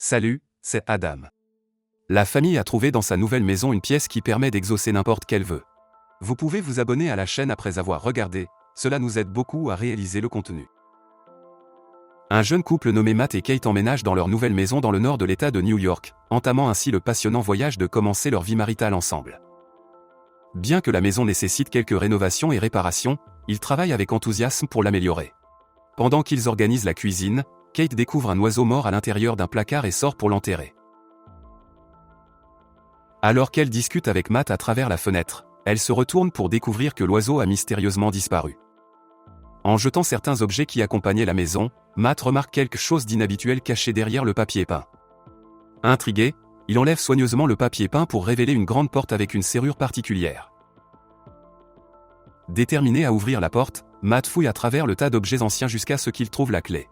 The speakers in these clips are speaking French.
Salut, c'est Adam. La famille a trouvé dans sa nouvelle maison une pièce qui permet d'exaucer n'importe quel vœu. Vous pouvez vous abonner à la chaîne après avoir regardé, cela nous aide beaucoup à réaliser le contenu. Un jeune couple nommé Matt et Kate emménagent dans leur nouvelle maison dans le nord de l'État de New York, entamant ainsi le passionnant voyage de commencer leur vie maritale ensemble. Bien que la maison nécessite quelques rénovations et réparations, ils travaillent avec enthousiasme pour l'améliorer. Pendant qu'ils organisent la cuisine, Kate découvre un oiseau mort à l'intérieur d'un placard et sort pour l'enterrer. Alors qu'elle discute avec Matt à travers la fenêtre, elle se retourne pour découvrir que l'oiseau a mystérieusement disparu. En jetant certains objets qui accompagnaient la maison, Matt remarque quelque chose d'inhabituel caché derrière le papier peint. Intrigué, il enlève soigneusement le papier peint pour révéler une grande porte avec une serrure particulière. Déterminé à ouvrir la porte, Matt fouille à travers le tas d'objets anciens jusqu'à ce qu'il trouve la clé.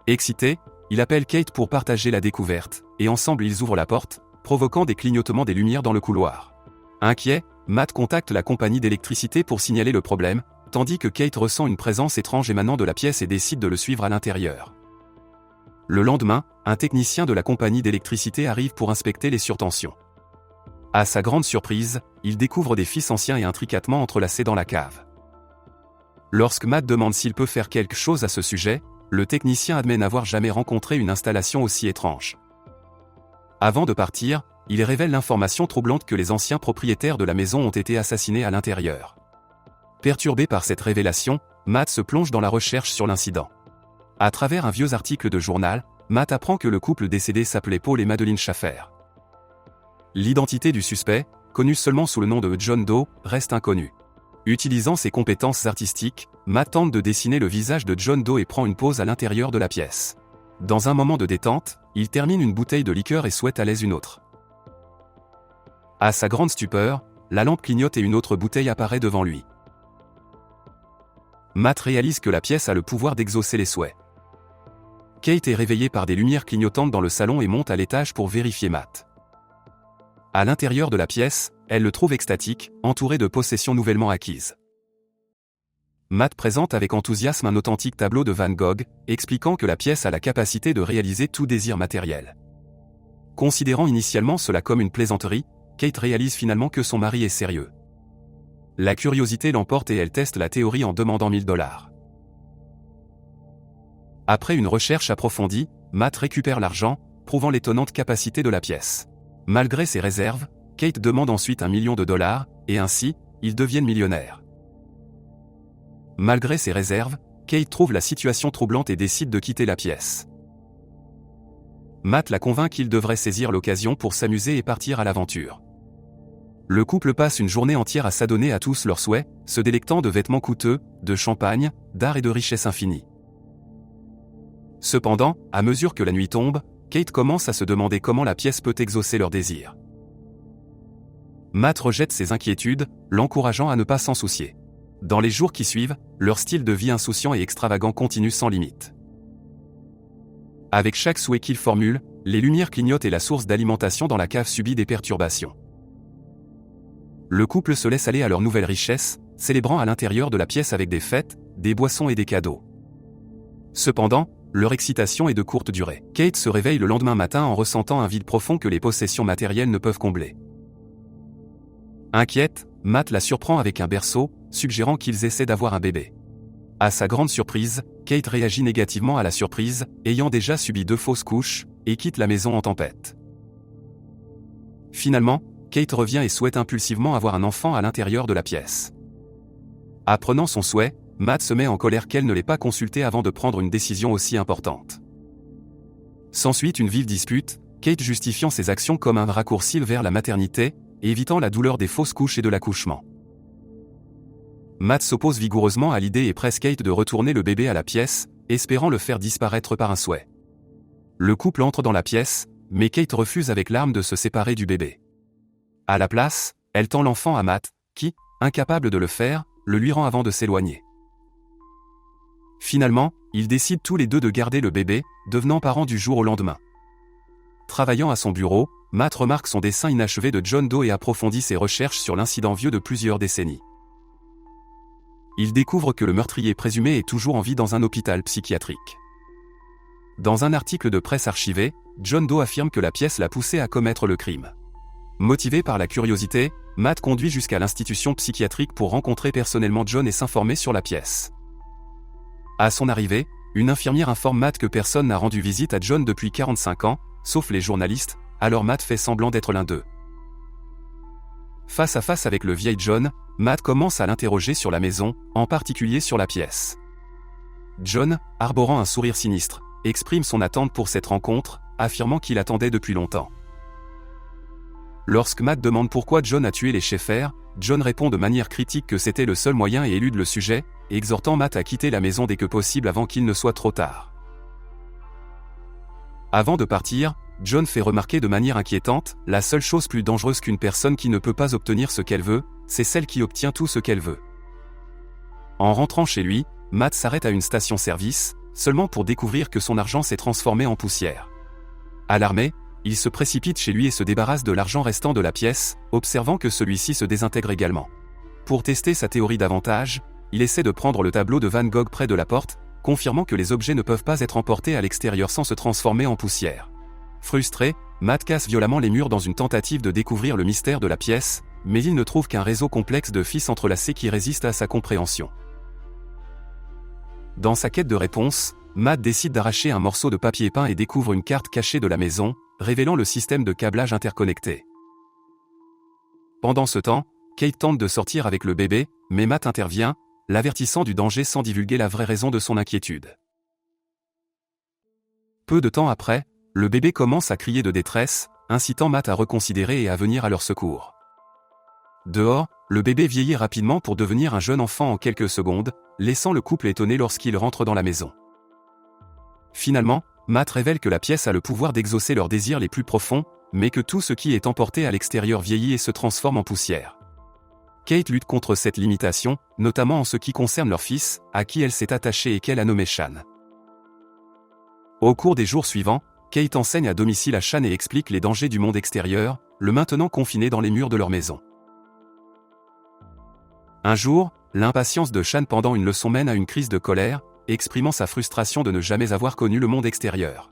Excité, il appelle Kate pour partager la découverte, et ensemble ils ouvrent la porte, provoquant des clignotements des lumières dans le couloir. Inquiet, Matt contacte la compagnie d'électricité pour signaler le problème, tandis que Kate ressent une présence étrange émanant de la pièce et décide de le suivre à l'intérieur. Le lendemain, un technicien de la compagnie d'électricité arrive pour inspecter les surtensions. À sa grande surprise, il découvre des fils anciens et intricatement entrelacés dans la cave. Lorsque Matt demande s'il peut faire quelque chose à ce sujet, le technicien admet n'avoir jamais rencontré une installation aussi étrange. Avant de partir, il révèle l'information troublante que les anciens propriétaires de la maison ont été assassinés à l'intérieur. Perturbé par cette révélation, Matt se plonge dans la recherche sur l'incident. À travers un vieux article de journal, Matt apprend que le couple décédé s'appelait Paul et Madeline Schaffer. L'identité du suspect, connue seulement sous le nom de John Doe, reste inconnue. Utilisant ses compétences artistiques, Matt tente de dessiner le visage de John Doe et prend une pause à l'intérieur de la pièce. Dans un moment de détente, il termine une bouteille de liqueur et souhaite à l'aise une autre. À sa grande stupeur, la lampe clignote et une autre bouteille apparaît devant lui. Matt réalise que la pièce a le pouvoir d'exaucer les souhaits. Kate est réveillée par des lumières clignotantes dans le salon et monte à l'étage pour vérifier Matt. À l'intérieur de la pièce, elle le trouve extatique, entouré de possessions nouvellement acquises. Matt présente avec enthousiasme un authentique tableau de Van Gogh, expliquant que la pièce a la capacité de réaliser tout désir matériel. Considérant initialement cela comme une plaisanterie, Kate réalise finalement que son mari est sérieux. La curiosité l'emporte et elle teste la théorie en demandant $1000. Après une recherche approfondie, Matt récupère l'argent, prouvant l'étonnante capacité de la pièce. Malgré ses réserves, Kate demande ensuite $1 million, et ainsi, ils deviennent millionnaires. Malgré ses réserves, Kate trouve la situation troublante et décide de quitter la pièce. Matt la convainc qu'il devrait saisir l'occasion pour s'amuser et partir à l'aventure. Le couple passe une journée entière à s'adonner à tous leurs souhaits, se délectant de vêtements coûteux, de champagne, d'art et de richesse infinie. Cependant, à mesure que la nuit tombe, Kate commence à se demander comment la pièce peut exaucer leurs désirs. Matt rejette ses inquiétudes, l'encourageant à ne pas s'en soucier. Dans les jours qui suivent, leur style de vie insouciant et extravagant continue sans limite. Avec chaque souhait qu'ils formulent, les lumières clignotent et la source d'alimentation dans la cave subit des perturbations. Le couple se laisse aller à leur nouvelle richesse, célébrant à l'intérieur de la pièce avec des fêtes, des boissons et des cadeaux. Cependant, leur excitation est de courte durée. Kate se réveille le lendemain matin en ressentant un vide profond que les possessions matérielles ne peuvent combler. Inquiète, Matt la surprend avec un berceau, suggérant qu'ils essaient d'avoir un bébé. À sa grande surprise, Kate réagit négativement à la surprise, ayant déjà subi 2 fausses couches, et quitte la maison en tempête. Finalement, Kate revient et souhaite impulsivement avoir un enfant à l'intérieur de la pièce. Apprenant son souhait, Matt se met en colère qu'elle ne l'ait pas consulté avant de prendre une décision aussi importante. S'ensuit une vive dispute, Kate justifiant ses actions comme un raccourci vers la maternité, évitant la douleur des fausses couches et de l'accouchement. Matt s'oppose vigoureusement à l'idée et presse Kate de retourner le bébé à la pièce, espérant le faire disparaître par un souhait. Le couple entre dans la pièce, mais Kate refuse avec larmes de se séparer du bébé. À la place, elle tend l'enfant à Matt, qui, incapable de le faire, le lui rend avant de s'éloigner. Finalement, ils décident tous les deux de garder le bébé, devenant parents du jour au lendemain. Travaillant à son bureau, Matt remarque son dessin inachevé de John Doe et approfondit ses recherches sur l'incident vieux de plusieurs décennies. Il découvre que le meurtrier présumé est toujours en vie dans un hôpital psychiatrique. Dans un article de presse archivé, John Doe affirme que la pièce l'a poussé à commettre le crime. Motivé par la curiosité, Matt conduit jusqu'à l'institution psychiatrique pour rencontrer personnellement John et s'informer sur la pièce. À son arrivée, une infirmière informe Matt que personne n'a rendu visite à John depuis 45 ans, sauf les journalistes, alors Matt fait semblant d'être l'un d'eux. Face à face avec le vieil John, Matt commence à l'interroger sur la maison, en particulier sur la pièce. John, arborant un sourire sinistre, exprime son attente pour cette rencontre, affirmant qu'il attendait depuis longtemps. Lorsque Matt demande pourquoi John a tué les Schaeffer, John répond de manière critique que c'était le seul moyen et élude le sujet, exhortant Matt à quitter la maison dès que possible avant qu'il ne soit trop tard. Avant de partir, John fait remarquer de manière inquiétante, la seule chose plus dangereuse qu'une personne qui ne peut pas obtenir ce qu'elle veut, c'est celle qui obtient tout ce qu'elle veut. En rentrant chez lui, Matt s'arrête à une station-service, seulement pour découvrir que son argent s'est transformé en poussière. Alarmé, il se précipite chez lui et se débarrasse de l'argent restant de la pièce, observant que celui-ci se désintègre également. Pour tester sa théorie davantage, il essaie de prendre le tableau de Van Gogh près de la porte, confirmant que les objets ne peuvent pas être emportés à l'extérieur sans se transformer en poussière. Frustré, Matt casse violemment les murs dans une tentative de découvrir le mystère de la pièce, mais il ne trouve qu'un réseau complexe de fils entrelacés qui résiste à sa compréhension. Dans sa quête de réponse, Matt décide d'arracher un morceau de papier peint et découvre une carte cachée de la maison, révélant le système de câblage interconnecté. Pendant ce temps, Kate tente de sortir avec le bébé, mais Matt intervient, l'avertissant du danger sans divulguer la vraie raison de son inquiétude. Peu de temps après, le bébé commence à crier de détresse, incitant Matt à reconsidérer et à venir à leur secours. Dehors, le bébé vieillit rapidement pour devenir un jeune enfant en quelques secondes, laissant le couple étonné lorsqu'il rentre dans la maison. Finalement, Matt révèle que la pièce a le pouvoir d'exaucer leurs désirs les plus profonds, mais que tout ce qui est emporté à l'extérieur vieillit et se transforme en poussière. Kate lutte contre cette limitation, notamment en ce qui concerne leur fils, à qui elle s'est attachée et qu'elle a nommé Shan. Au cours des jours suivants, Kate enseigne à domicile à Shan et explique les dangers du monde extérieur, le maintenant confiné dans les murs de leur maison. Un jour, l'impatience de Shan pendant une leçon mène à une crise de colère, exprimant sa frustration de ne jamais avoir connu le monde extérieur.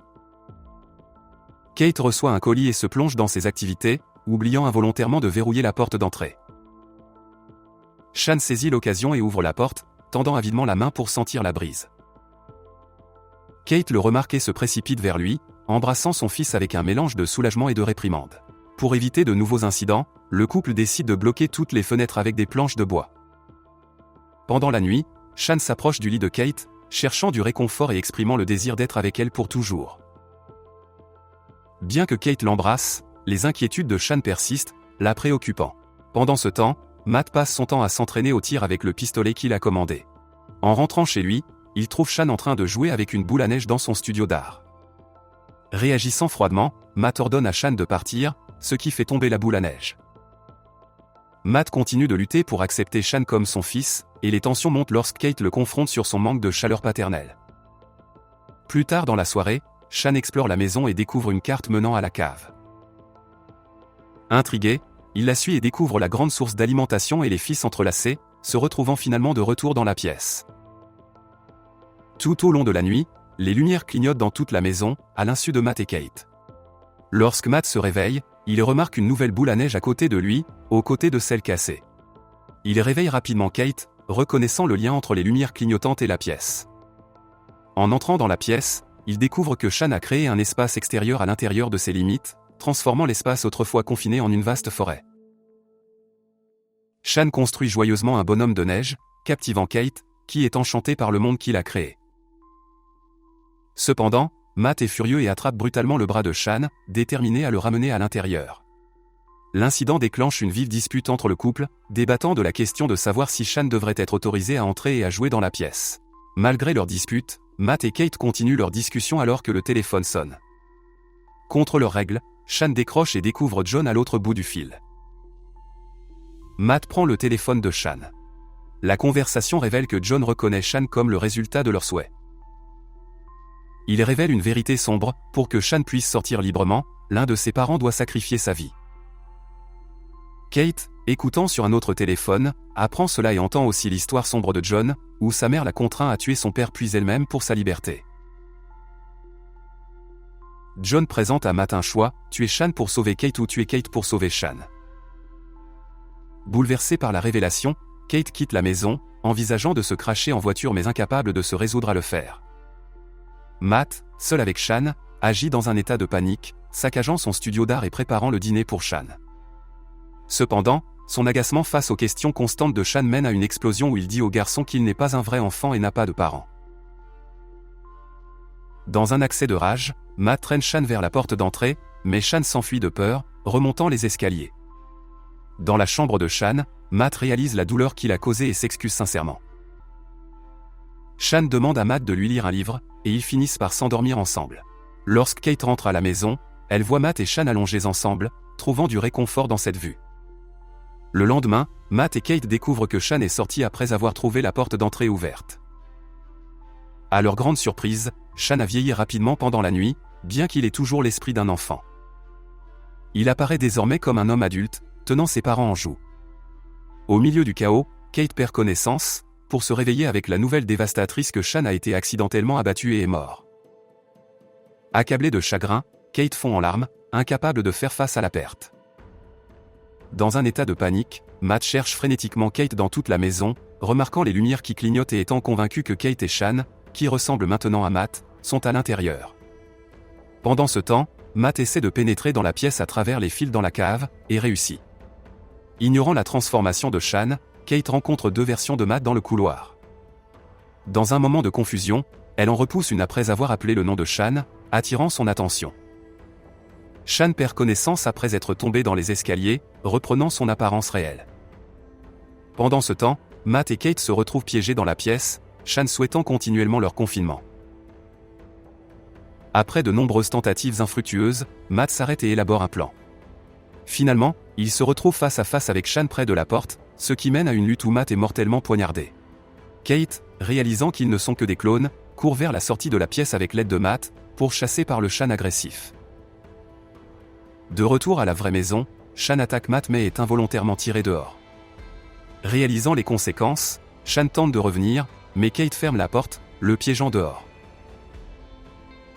Kate reçoit un colis et se plonge dans ses activités, oubliant involontairement de verrouiller la porte d'entrée. Shan saisit l'occasion et ouvre la porte, tendant avidement la main pour sentir la brise. Kate le remarque et se précipite vers lui, embrassant son fils avec un mélange de soulagement et de réprimande. Pour éviter de nouveaux incidents, le couple décide de bloquer toutes les fenêtres avec des planches de bois. Pendant la nuit, Shan s'approche du lit de Kate, cherchant du réconfort et exprimant le désir d'être avec elle pour toujours. Bien que Kate l'embrasse, les inquiétudes de Shan persistent, la préoccupant. Pendant ce temps, Matt passe son temps à s'entraîner au tir avec le pistolet qu'il a commandé. En rentrant chez lui, il trouve Shan en train de jouer avec une boule à neige dans son studio d'art. Réagissant froidement, Matt ordonne à Shan de partir, ce qui fait tomber la boule à neige. Matt continue de lutter pour accepter Shan comme son fils, et les tensions montent lorsque Kate le confronte sur son manque de chaleur paternelle. Plus tard dans la soirée, Shan explore la maison et découvre une carte menant à la cave. Intrigué, il la suit et découvre la grande source d'alimentation et les fils entrelacés, se retrouvant finalement de retour dans la pièce. Tout au long de la nuit, les lumières clignotent dans toute la maison, à l'insu de Matt et Kate. Lorsque Matt se réveille, il remarque une nouvelle boule à neige à côté de lui, aux côtés de celle cassée. Il réveille rapidement Kate, reconnaissant le lien entre les lumières clignotantes et la pièce. En entrant dans la pièce, il découvre que Shan a créé un espace extérieur à l'intérieur de ses limites, transformant l'espace autrefois confiné en une vaste forêt. Shan construit joyeusement un bonhomme de neige, captivant Kate, qui est enchantée par le monde qu'il a créé. Cependant, Matt est furieux et attrape brutalement le bras de Shan, déterminé à le ramener à l'intérieur. L'incident déclenche une vive dispute entre le couple, débattant de la question de savoir si Shan devrait être autorisé à entrer et à jouer dans la pièce. Malgré leur dispute, Matt et Kate continuent leur discussion alors que le téléphone sonne. Contre leurs règles, Shan décroche et découvre John à l'autre bout du fil. Matt prend le téléphone de Shan. La conversation révèle que John reconnaît Shan comme le résultat de leur souhait. Il révèle une vérité sombre, pour que Shan puisse sortir librement, l'un de ses parents doit sacrifier sa vie. Kate, écoutant sur un autre téléphone, apprend cela et entend aussi l'histoire sombre de John, où sa mère l'a contraint à tuer son père puis elle-même pour sa liberté. John présente à Matt un choix, tuer Shan pour sauver Kate ou tuer Kate pour sauver Shan. Bouleversée par la révélation, Kate quitte la maison, envisageant de se cracher en voiture mais incapable de se résoudre à le faire. Matt, seul avec Shan, agit dans un état de panique, saccageant son studio d'art et préparant le dîner pour Shan. Cependant, son agacement face aux questions constantes de Shan mène à une explosion où il dit au garçon qu'il n'est pas un vrai enfant et n'a pas de parents. Dans un accès de rage, Matt traîne Shan vers la porte d'entrée, mais Shan s'enfuit de peur, remontant les escaliers. Dans la chambre de Shan, Matt réalise la douleur qu'il a causée et s'excuse sincèrement. Shan demande à Matt de lui lire un livre, et ils finissent par s'endormir ensemble. Lorsque Kate rentre à la maison, elle voit Matt et Shan allongés ensemble, trouvant du réconfort dans cette vue. Le lendemain, Matt et Kate découvrent que Shan est sorti après avoir trouvé la porte d'entrée ouverte. À leur grande surprise, Shan a vieilli rapidement pendant la nuit, bien qu'il ait toujours l'esprit d'un enfant. Il apparaît désormais comme un homme adulte, tenant ses parents en joue. Au milieu du chaos, Kate perd connaissance, pour se réveiller avec la nouvelle dévastatrice que Shan a été accidentellement abattu et est mort. Accablée de chagrin, Kate fond en larmes, incapable de faire face à la perte. Dans un état de panique, Matt cherche frénétiquement Kate dans toute la maison, remarquant les lumières qui clignotent et étant convaincu que Kate et Shan, qui ressemblent maintenant à Matt, sont à l'intérieur. Pendant ce temps, Matt essaie de pénétrer dans la pièce à travers les fils dans la cave, et réussit. Ignorant la transformation de Shan, Kate rencontre deux versions de Matt dans le couloir. Dans un moment de confusion, elle en repousse une après avoir appelé le nom de Shan, attirant son attention. Shan perd connaissance après être tombé dans les escaliers, reprenant son apparence réelle. Pendant ce temps, Matt et Kate se retrouvent piégés dans la pièce, Shan souhaitant continuellement leur confinement. Après de nombreuses tentatives infructueuses, Matt s'arrête et élabore un plan. Finalement, il se retrouve face à face avec Shan près de la porte, ce qui mène à une lutte où Matt est mortellement poignardé. Kate, réalisant qu'ils ne sont que des clones, court vers la sortie de la pièce avec l'aide de Matt, pourchassé par le Shan agressif. De retour à la vraie maison, Shan attaque Matt mais est involontairement tiré dehors. Réalisant les conséquences, Shan tente de revenir, mais Kate ferme la porte, le piégeant dehors.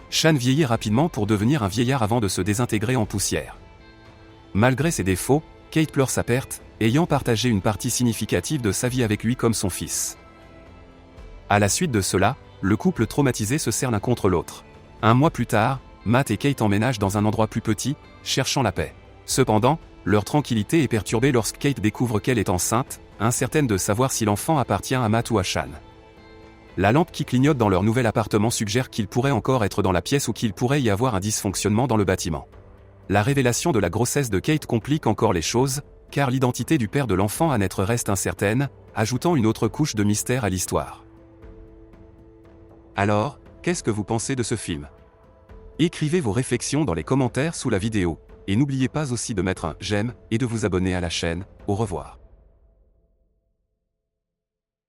Shan vieillit rapidement pour devenir un vieillard avant de se désintégrer en poussière. Malgré ses défauts, Kate pleure sa perte, ayant partagé une partie significative de sa vie avec lui comme son fils. À la suite de cela, le couple traumatisé se cerne l'un contre l'autre. Un mois plus tard, Matt et Kate emménagent dans un endroit plus petit, cherchant la paix. Cependant, leur tranquillité est perturbée lorsque Kate découvre qu'elle est enceinte, incertaine de savoir si l'enfant appartient à Matt ou à Shan. La lampe qui clignote dans leur nouvel appartement suggère qu'il pourrait encore être dans la pièce ou qu'il pourrait y avoir un dysfonctionnement dans le bâtiment. La révélation de la grossesse de Kate complique encore les choses, car l'identité du père de l'enfant à naître reste incertaine, ajoutant une autre couche de mystère à l'histoire. Alors, qu'est-ce que vous pensez de ce film ? Écrivez vos réflexions dans les commentaires sous la vidéo, et n'oubliez pas aussi de mettre un j'aime et de vous abonner à la chaîne. Au revoir.